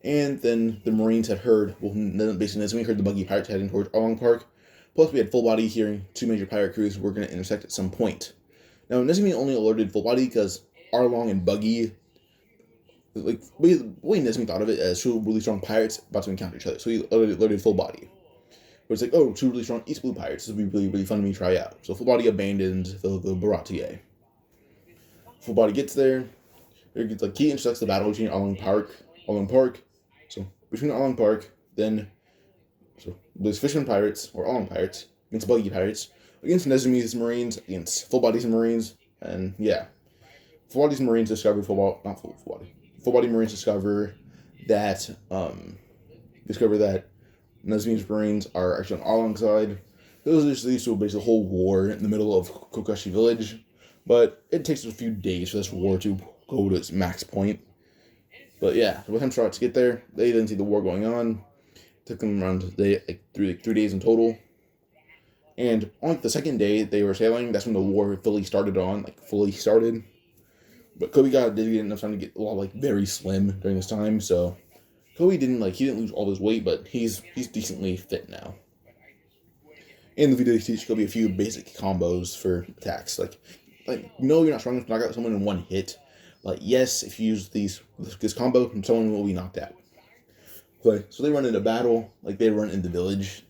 [SPEAKER 1] And then the Marines had heard, basically Nezumi heard the Buggy pirates heading towards Arlong Park. Plus we had Full Body hearing two major pirate crews were going to intersect at some point. Now Nezumi only alerted Full Body because Arlong and Buggy, the way Nezumi thought of it as two really strong pirates about to encounter each other. So he alerted Full Body. But it's two really strong East Blue pirates. This would be really, really fun to try out. So Full Body abandoned the Baratie. Full Body gets there. He intersects the battle between Arlong Park. So between Arlong Park, then there's Fisherman Pirates, or Arlong Pirates, against Buggy Pirates, against Nezumi's Marines, against Full Body's Marines, and yeah. Full Body's Marines discover Full Body Marines discover that discover that Nezmi's brains are actually on Arlong's side. Those just leads to basically a whole war in the middle of Kokashi Village, but it takes a few days for this war to go to its max point. But yeah, by the time starts to get there, they didn't see the war going on. It took them around 3 days in total. And on the second day they were sailing, that's when the war fully started. But Koby did get enough time to get a lot very slim during this time, so Koby didn't lose all his weight, but he's decently fit now. In the video, they teach Koby a few basic combos for attacks. No, you're not strong enough to knock out someone in one hit. But yes, if you use this combo, someone will be knocked out. So they run into battle, they run into the village,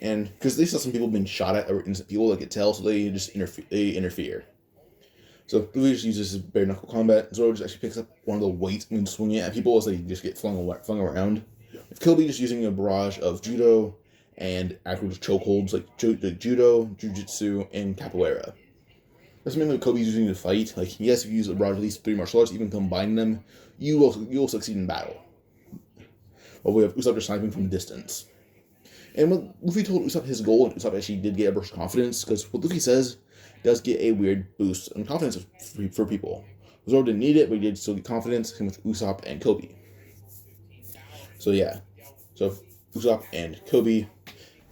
[SPEAKER 1] and because they saw some people being shot at, or innocent people, could tell, so they just interfere. So Luffy just uses his bare knuckle combat. Zoro just actually picks up one of the weights and swing it at people as they just get flung around. With Koby just using a barrage of judo and actual chokeholds like judo, jujitsu, and capoeira. That's mainly what Koby's using to fight. Yes, if you use a barrage of these 3 martial arts, even combine them, you will succeed in battle. Well, we have Usopp just sniping from distance. And when Luffy told Usopp his goal, and Usopp actually did get a burst of confidence, because what Luffy says does get a weird boost in confidence for people. Zoro didn't need it, but he did still get confidence, him with Usopp and Koby. So yeah. So Usopp and Koby,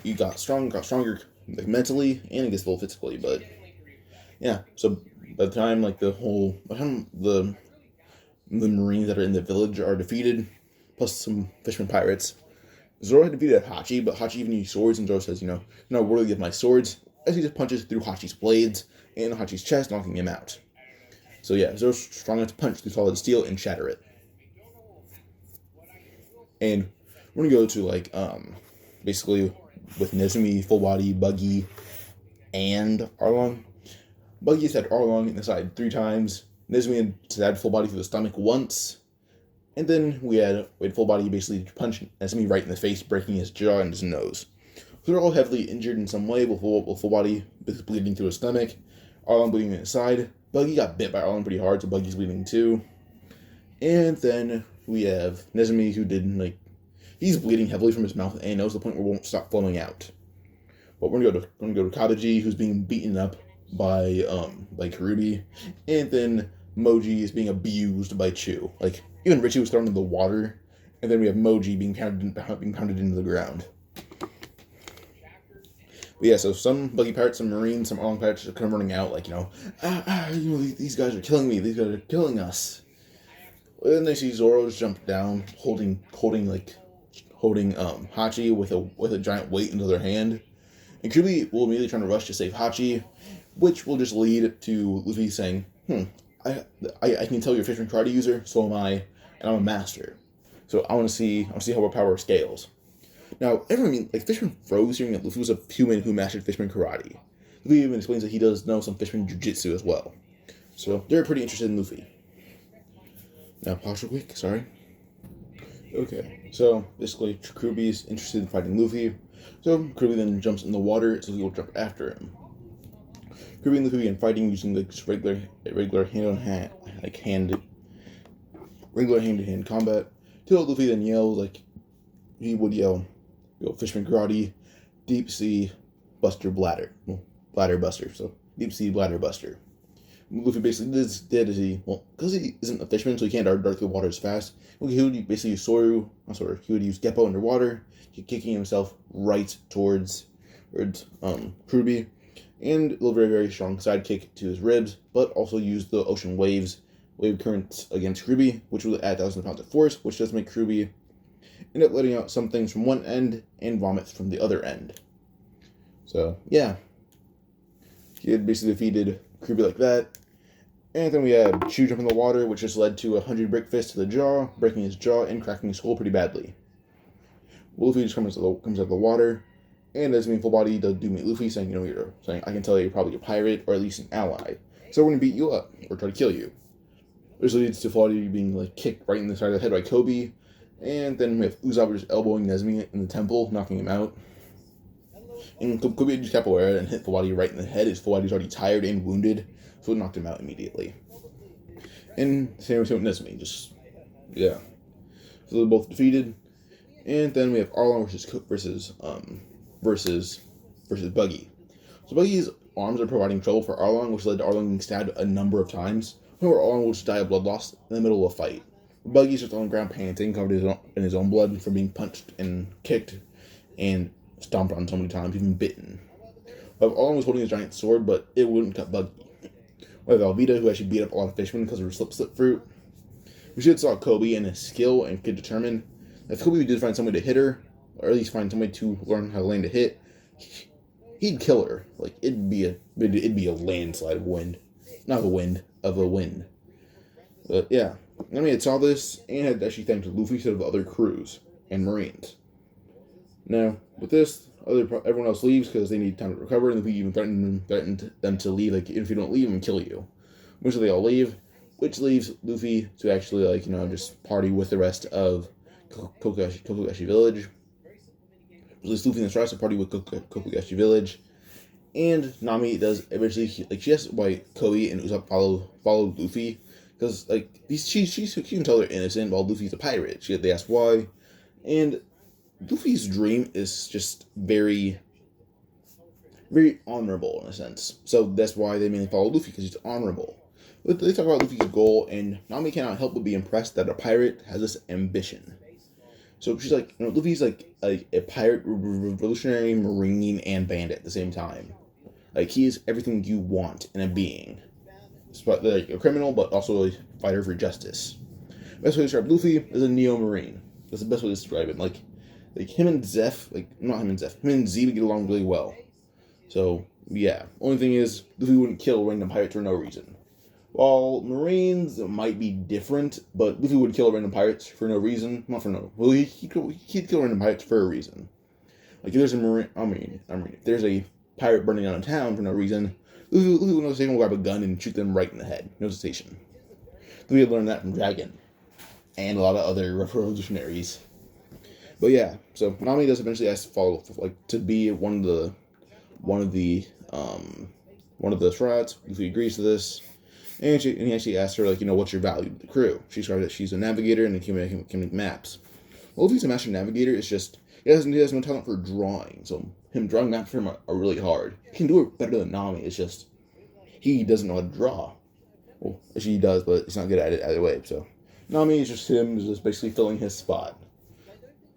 [SPEAKER 1] he got stronger mentally, and I guess a little physically, but yeah. So by the time the Marines that are in the village are defeated, plus some fisherman pirates, Zoro had defeated Hachi, but Hachi even used swords, and Zoro says, you're not worthy of my swords, as he just punches through Hachi's blades and Hachi's chest, knocking him out. So yeah, Zoro's strong enough to punch through solid steel and shatter it. And we're gonna go to basically with Nezumi, Full Body, Buggy, and Arlong. Buggy has had Arlong in the side 3 times. Nezumi had Full Body through the stomach once. And then we had Full Body basically punch Nezumi right in the face, breaking his jaw and his nose. So they're all heavily injured in some way, with Full Body bleeding through his stomach, Arlong bleeding in his side. Buggy got bit by Arlong pretty hard, so Buggy's bleeding too. And then we have Nezumi, who he's bleeding heavily from his mouth and nose to the point where it won't stop flowing out. But we're gonna go to Kabaji, who's being beaten up by Karubi, and then Moji is being abused by Chu. Even Richie was thrown into the water, and then we have Moji being pounded into the ground. But yeah, so some Buggy pirates, some Marines, some Arlong pirates are kind of running out, these guys are killing me, these guys are killing us. And then they see Zoro just jump down, holding Hachi with a giant weight into their hand. And Koby will immediately try to rush to save Hachi, which will just lead to Luffy saying, I can tell you're a fisherman karate user, so am I, and I'm a master. So I want to see how our power scales. Now, Fishman froze hearing that Luffy was a human who mastered Fishman karate. Luffy even explains that he does know some Fishman jujitsu as well. So they're pretty interested in Luffy. Now, pause real quick, sorry. Okay, so basically, Koby's interested in fighting Luffy. So Koby then jumps in the water, so he will jump after him. Koby and Luffy begin fighting using just regular hand-to-hand combat. Till Luffy then yells he would yell, Fishman karate, deep sea buster bladder. Well, bladder buster, so deep sea bladder buster. Luffy basically did as because he isn't a fisherman, so he can't dart through the water as fast. He would basically use he would use Geppo underwater, kicking himself right towards Koby, and a very, very strong sidekick to his ribs, but also use the ocean wave currents against Koby, which will add 1,000 pounds of force, which does make Koby end up letting out some things from one end and vomits from the other end. So, yeah. He had basically defeated Koby like that. And then we had Chu jump in the water, which just led to 100 brick fists to the jaw, breaking his jaw and cracking his skull pretty badly. Luffy just comes out of the water, and as Full Body does do meet Luffy, saying, I can tell you're probably a pirate, or at least an ally. So we're going to beat you up, or try to kill you. This leads to Full Body being kicked right in the side of the head by Koby, and then we have Usopp just elbowing Nezumi in the temple, knocking him out. And Koby just capoeira and hit Full Body right in the head. His Full Body's already tired and wounded, so it knocked him out immediately. And same with Nezumi, So they're both defeated. And then we have Arlong versus Buggy. So Buggy's arms are providing trouble for Arlong, which led to Arlong being stabbed a number of times. However, Arlong will just die of blood loss in the middle of a fight. Buggy's just on the ground panting, covered in his own blood from being punched and kicked and stomped on so many times, even bitten. Arlong was holding his giant sword, but it wouldn't cut Buggy. We have Alvida, who actually beat up a lot of fishermen because of her slip fruit. We should saw Koby and his skill and could determine if Koby did find somebody to hit her, or at least find somebody to learn how to land a hit, he'd kill her. Like it'd be a landslide of wind, not a wind of a wind. But yeah, Nami had saw this and had actually thanked Luffy instead of other crews and Marines. Now with this, everyone else leaves because they need time to recover, and Luffy even threatened them to leave. Like if you don't leave, I'm gonna kill you. Which they all leave, which leaves Luffy to actually just party with the rest of Kokugashi Village. Luffy then tries to party with Kokugashi Village, and Nami does eventually. She asks why Koby and Usopp follow Luffy, because she can tell they're innocent while Luffy's a pirate. They ask why, and Luffy's dream is just very, very honorable in a sense. So that's why they mainly follow Luffy, because he's honorable. But they talk about Luffy's goal, and Nami cannot help but be impressed that a pirate has this ambition. So she's like, Luffy's like a pirate, revolutionary, marine, and bandit at the same time. Like, he is everything you want in a being. Like a criminal, but also a fighter for justice. Best way to describe Luffy is a neo-marine. That's the best way to describe it. Like him and Zeph, him and Z would get along really well. So, yeah. Only thing is, Luffy wouldn't kill random pirates for no reason. While Marines might be different, but Luffy would kill random pirates for no reason. Not for no. Well, he'd kill random pirates for a reason. Like if there's if there's a pirate burning down a town for no reason, Luffy will grab a gun and shoot them right in the head. No hesitation. Luffy had learned that from Dragon and a lot of other revolutionaries. But yeah, so Nami does eventually ask to follow, to be one of the strats. Luffy agrees to this. And he actually asked her, what's your value to the crew? She described that she's a navigator and can make maps. Well, if he's a master navigator, it's just, he has no talent for drawing. So him drawing maps for him are really hard. He can do it better than Nami. It's just, he doesn't know how to draw. Well, actually he does, but he's not good at it either way. So Nami is just basically filling his spot.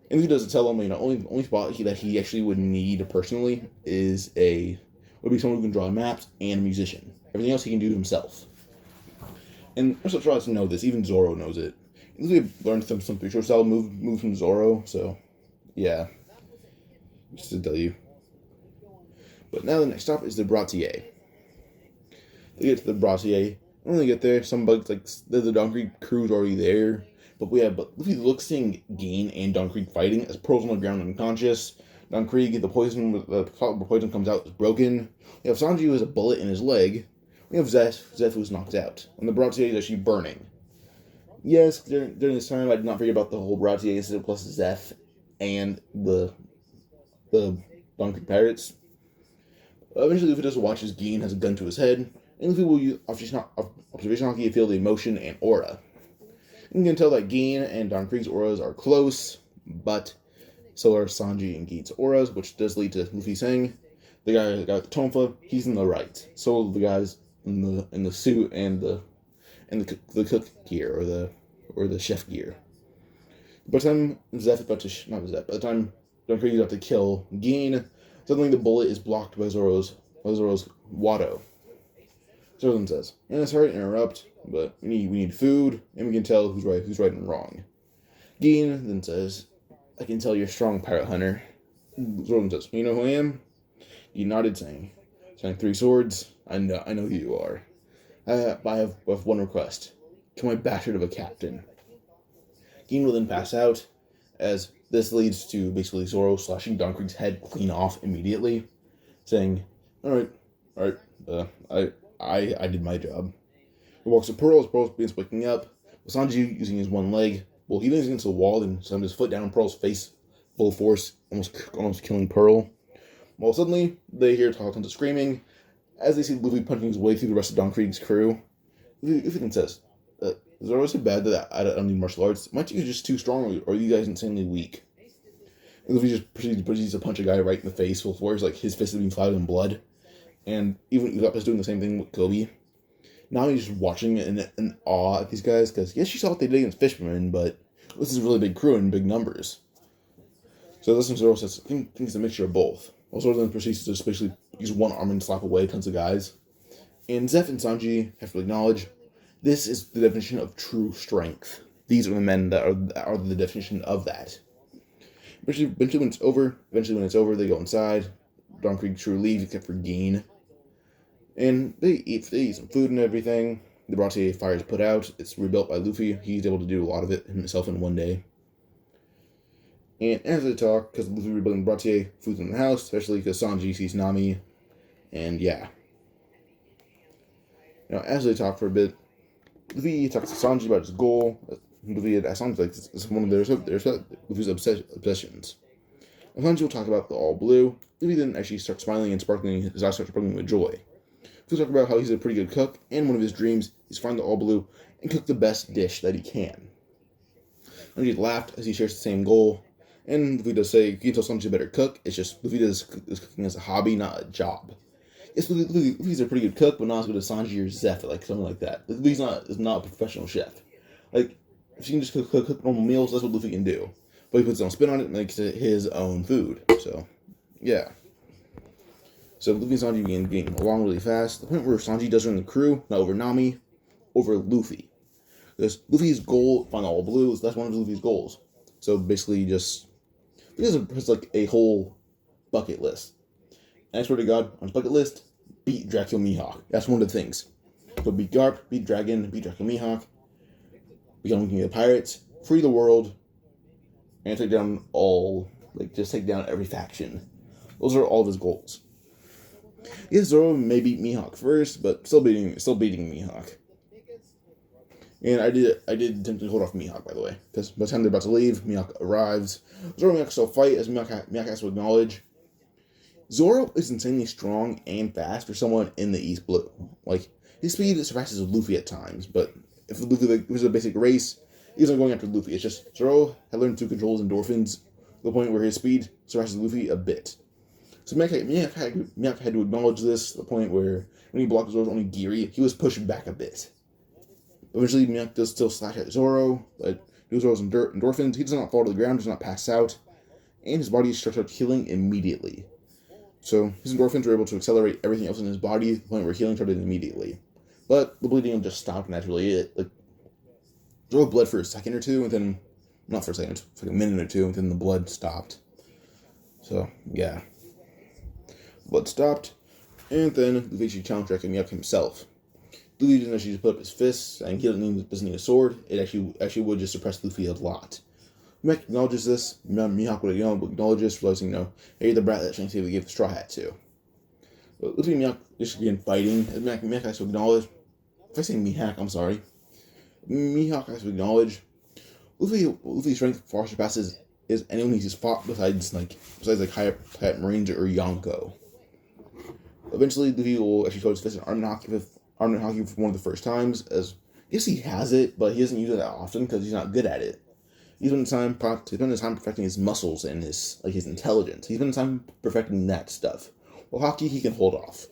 [SPEAKER 1] And he doesn't tell him, only spot that he actually would need personally would be someone who can draw maps and a musician. Everything else he can do himself. And Usopp tries to know this. Even Zoro knows it. We've learned some spiritual style move from Zoro. So, yeah. Just to tell you. But now the next stop is the Baratie. They get to the Baratie. When they get there, some bugs the Don Creek crew's already there. But Luffy looks seeing Gain and Don Creek fighting as Pearl's on the ground unconscious. Don Creek, the poison comes out, is broken. We have Sanji who has a bullet in his leg. We have Zeph who's knocked out. And the Baratie is actually burning. Yes, during this time, I did not forget about the whole Baratie incident plus Zeph and the Don Creek pirates. Eventually, Luffy does watch as Gin has a gun to his head, and Luffy will use observation Haki to feel the emotion and aura. You can tell that Gin and Don Creek's auras are close, but so are Sanji and Gin's auras, which does lead to Luffy saying, the guy with the tonfa, he's in the right. So the guys in the suit and the cook gear or the chef gear. By the time by the time Don Creek is about to kill Gin, suddenly the bullet is blocked by Zoro's Watto. Zoro then says, "And sorry to interrupt, but we need food, and we can tell who's right and wrong." Gin then says, "I can tell you're a strong pirate hunter." Zoro then says, "You know who I am?" He nodded, saying, "3 swords. I know who you are. I have one request. Kill my bastard of a captain." Gin will then pass out, as this leads to basically Zoro slashing Don Creek's head clean off immediately, saying, All right, I did my job." He walks to Pearl as Pearl begins waking up, with Sanji using his one leg. Well, he leans against the wall and slams his foot down on Pearl's face, full force, almost killing Pearl. Well, suddenly, they hear tons of screaming, as they see Luffy punching his way through the rest of Don Creek's crew. Luffy then says, Zoro said bad that I don't need martial arts. My team is just too strong, or you guys insanely weak. And Luffy just proceeds to punch a guy right in the face with force, like his fist is being clouded in blood. And even Usopp is doing the same thing with Koby. Now he's just watching it in awe at these guys, because yes, you saw what they did against Fishermen, but this is a really big crew in big numbers. So this one Zoro says, I think it's a mixture of both. Also then proceeds to just basically use one arm and slap away tons of guys. And Zeph and Sanji have to acknowledge, this is the definition of true strength. These are the men that are the definition of that. Eventually when it's over, they go inside. Don Krieg crew leaves except for Gin. And they eat some food and everything. The Baratie fire is put out. It's rebuilt by Luffy. He's able to do a lot of it himself in one day. And as they talk, because Luffy rebuilding Baratie, food's in the house, especially because Sanji sees Nami. And yeah. Now, as they talk for a bit, Luffy talks to Sanji about his goal. Luffy sounds like it's one of Luffy's obsessions. And Sanji will talk about the all blue. Luffy then actually starts smiling and sparkling. His eyes start sparkling with joy. He'll talk about how he's a pretty good cook, and one of his dreams is to find the all blue and cook the best dish that he can. Sanji laughed as he shares the same goal, and Luffy does say, you can tell Sanji's a better cook. It's just Luffy does cooking as a hobby, not a job. Yes, Luffy's a pretty good cook, but not as good as Sanji or Zeph, like something like that. Luffy's not a professional chef. Like, if you can just cook normal meals, that's what Luffy can do. But he puts his own spin on it and makes it his own food. So, yeah. So Luffy and Sanji begin getting along really fast. The point where Sanji does run the crew, not over Nami, over Luffy. Because Luffy's goal, find all blue, that's one of Luffy's goals. So basically just, he has like a whole bucket list. And I swear to God, on his bucket list, beat Dracula Mihawk. That's one of the things. So beat Garp, beat Dragon, beat Dracula Mihawk, become King of the Pirates, free the world, and take down take down every faction. Those are all of his goals. Yes, Zoro may beat Mihawk first, but still beating Mihawk. And I did attempt to hold off Mihawk, by the way, because by the time they're about to leave, Mihawk arrives. Zoro and Mihawk still fight, as Mihawk has to acknowledge, Zoro is insanely strong and fast for someone in the East Blue. Like, his speed surpasses Luffy at times, but if Luffy was a basic race, he wasn't going after Luffy. It's just Zoro had learned to control his endorphins to the point where his speed surpasses Luffy a bit. So Mihawk had to acknowledge this, to the point where when he blocked Zoro's only Giri, he was pushed back a bit. Eventually, Mihawk does still slash at Zoro, but due to Zoro's endorphins, he does not fall to the ground, does not pass out, and his body starts out healing immediately. So his endorphins were able to accelerate everything else in his body, to the point where healing started immediately. But the bleeding just stopped, and that's really it. Like, Zoro bled for a second or two, and then, not for a second, for like a minute or two, and then the blood stopped. So, yeah. Blood stopped, and then Luffy actually challenged Dracula Mihawk himself. Luffy didn't actually just put up his fists, and he doesn't need a sword. It actually would just suppress Luffy a lot. Mihawk acknowledges this. Mihawk would acknowledge this, realizing, hey, you're the brat that Sensei would give the Straw Hat to. But Luffy and Mihawk just begin fighting, and Mihawk has to acknowledge, if I say Mihawk, I'm sorry. Mihawk has to acknowledge, Luffy's strength far surpasses anyone he's fought besides High Marines or Yonko. Eventually, Luffy will actually show his fist in Arm and Haki for one of the first times, as yes, he has it, but he doesn't use it that often because he's not good at it. He's spent his time perfecting his muscles and his intelligence. He's spent his time perfecting that stuff. While Haki, he can hold off.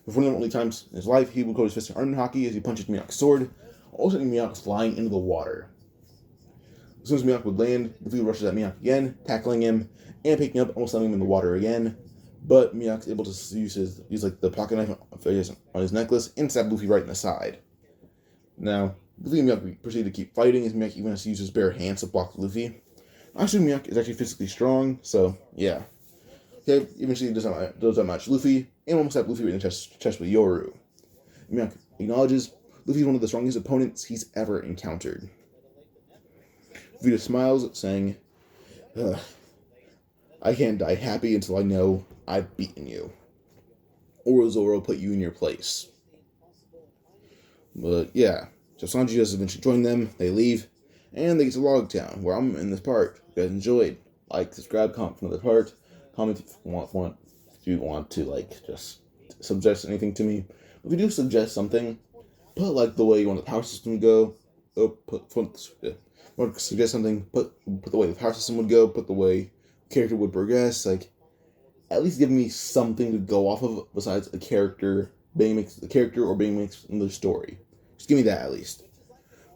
[SPEAKER 1] For one of the only times in his life, he will go his fist in Arm and Haki as he punches Mihawk's sword, also Mihawk's flying into the water. As soon as Mihawk would land, Luffy rushes at Mihawk again, tackling him, and picking up, almost landing him in the water again. But Mihawk's able to use the pocket knife on his necklace and stab Luffy right in the side. Now, Luffy and Mihawk proceed to keep fighting, as Mihawk even has to use his bare hands to block Luffy. I assume Mihawk is actually physically strong, so yeah. Okay, eventually does not match Luffy, and almost stabbed Luffy in the chest with Yoru. Mihawk acknowledges Luffy is one of the strongest opponents he's ever encountered. Luffy just smiles, saying, I can't die happy until I know I've beaten you. Or Zoro put you in your place. But yeah, so Sanji does eventually join them, they leave, and they get to Log Town, where I'm in this part. If you guys enjoyed, like, subscribe, comment for another part, comment if you want to, just suggest anything to me. If you do suggest something, put like the way you want the power system to go. Want to suggest something? Put the way the power system would go. Put the way the character would progress. Like at least give me something to go off of besides a character being mixed, the character or being mixed in the story. Just give me that at least.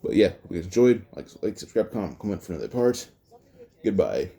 [SPEAKER 1] But yeah, if you guys enjoyed, like, subscribe, comment for another part. Goodbye.